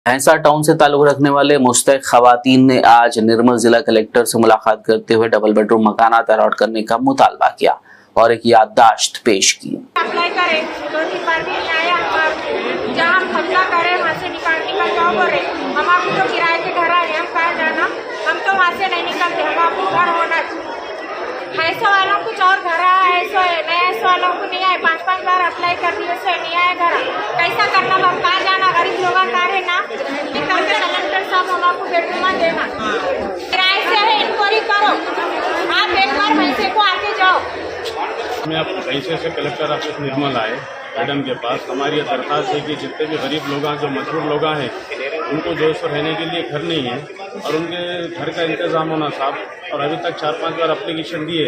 भैंसा टाउन से ताल्लुक रखने वाले मुस्तैक खवातीन ने आज निर्मल जिला कलेक्टर से मुलाकात करते हुए डबल बेडरूम मकानात अलॉट करने का मुतालबा किया और एक याददाश्त पेश की। अप्लाई करें, 2-3 बार भी आया, जहाँ हम कब्जा करें वहाँ से निकल जाओ बोल रहे। हम आपको तो किराए के घर आए, हम कहाँ जाना, हम तो वहाँ से नहीं निकलते, हम आपको घर होना ऐसा वालों कुछ और घर आया, ऐसा नया ऐसा वालों को नहीं आए, 5-5 बार अप्लाई कर दिए से नहीं आया घर। कैसा करना, हम कहाँ जाना, गरीब लोग कहाँ रहना। कलेक्टर साहब हम आपको बेडरूम देना, किराए से है, इंक्वायरी करो, आप एक बार पैसे को आके जाओ। मैं आप पैसे से कलेक्टर ऑफिस निर्मल आए मैडम के पास। हमारी ये दरख्वास्त है कि जितने भी गरीब लोग हैं, जो मजबूर लोग हैं, उनको जो है रहने के लिए घर नहीं है और उनके घर का इंतजाम होना साहब। और अभी तक 4-5 बार एप्लीकेशन दिए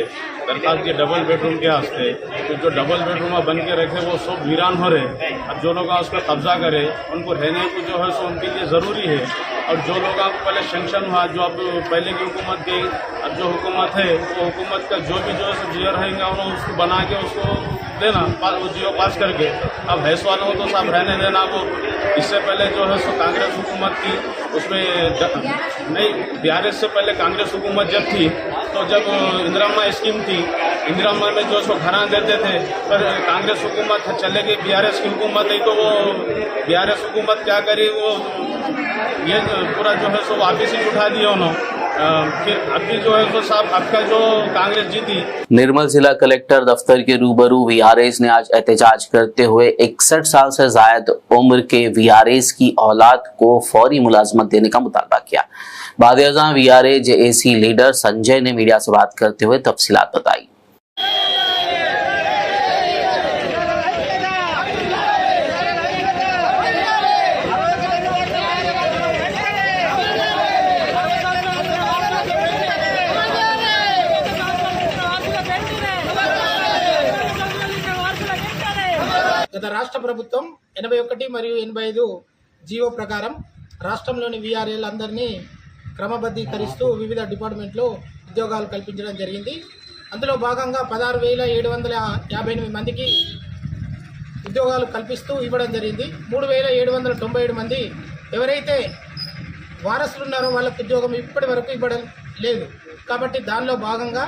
दरख्वास्त के डबल बेडरूम के वास्ते, तो जो डबल बेडरूम बन के रखे वो सब वीरान हो रहे। अब जो लोग उस पर कब्जा करे उनको रहने को जो है सो उनके लिए ज़रूरी है। और जो लोग पहले सेंक्शन हुआ, जो अब पहले की हुकूमत गई, अब जो हुकूमत है वो हुकूमत का जो भी जो है सब जियो रहेंगे उन्होंने उसको बना के उसको देना, वो जियो पास करके। अब हैस वालों को तो साहब रहने देना। वो इससे पहले जो है सो कांग्रेस हुकूमत थी, उसमें नहीं, बीआरएस से पहले कांग्रेस हुकूमत जब थी, तो जब इंदिरा स्कीम थी, इंदिरा में जो सो घरां देते थे, पर कांग्रेस हुकूमत चले गई, बीआरएस की हुकूमत है, तो वो बीआरएस हुकूमत क्या करी, वो ये पूरा जो है सो वापिस ही उठा दिया उन्होंने। फिर अभी जो है तो साहब आपका जो कांग्रेस जीती। निर्मल जिला कलेक्टर दफ्तर के रूबरू वीआरएस ने आज एहतजाज करते हुए 61 साल से जायद उम्र के वीआरएस की औलाद को फौरी मुलाजमत देने का मुतालबा किया। बाद वीआरए जेएसी लीडर संजय ने मीडिया से बात करते हुए तफसीलात बताई। గత రాష్ట్ర ప్రభుత్వం 81 మరియు 85 జీవో ప్రకారం రాష్ట్రంలోని వీఆర్ఏలు అందరినీ క్రమబద్ధీకరిస్తూ వివిధ డిపార్ట్మెంట్లో ఉద్యోగాలు కల్పించడం జరిగింది. అందులో భాగంగా 16,758 మందికి ఉద్యోగాలు కల్పిస్తూ ఇవ్వడం జరిగింది. 3,797 మంది ఎవరైతే వారసులు ఉన్నారో వాళ్ళకు ఉద్యోగం ఇప్పటి వరకు ఇవ్వడం లేదు. కాబట్టి దానిలో భాగంగా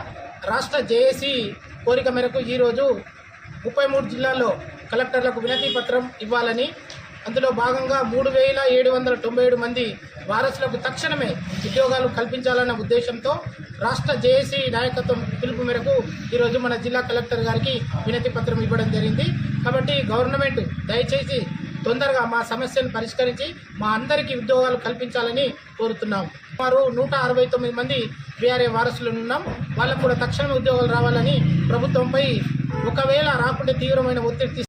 రాష్ట్ర జేఏసీ కోరిక మేరకు ఈరోజు 33 జిల్లాల్లో కలెక్టర్లకు వినతి పత్రం ఇవ్వాలని, అందులో భాగంగా 3,797 మంది వారసులకు తక్షణమే ఉద్యోగాలు కల్పించాలన్న ఉద్దేశంతో రాష్ట్ర జేఏసీ నాయకత్వం పిలుపు మేరకు ఈరోజు మన జిల్లా కలెక్టర్ గారికి వినతి పత్రం ఇవ్వడం జరిగింది. కాబట్టి గవర్నమెంట్ దయచేసి తొందరగా మా సమస్యను పరిష్కరించి మా అందరికీ ఉద్యోగాలు కల్పించాలని కోరుతున్నాం. వారు 169 మంది వీఆర్ఏ వారసులు ఉన్నాం. వాళ్ళకు కూడా తక్షణమే ఉద్యోగాలు రావాలని ప్రభుత్వంపై ఒకవేళ రాకుంటే తీవ్రమైన ఒత్తిడి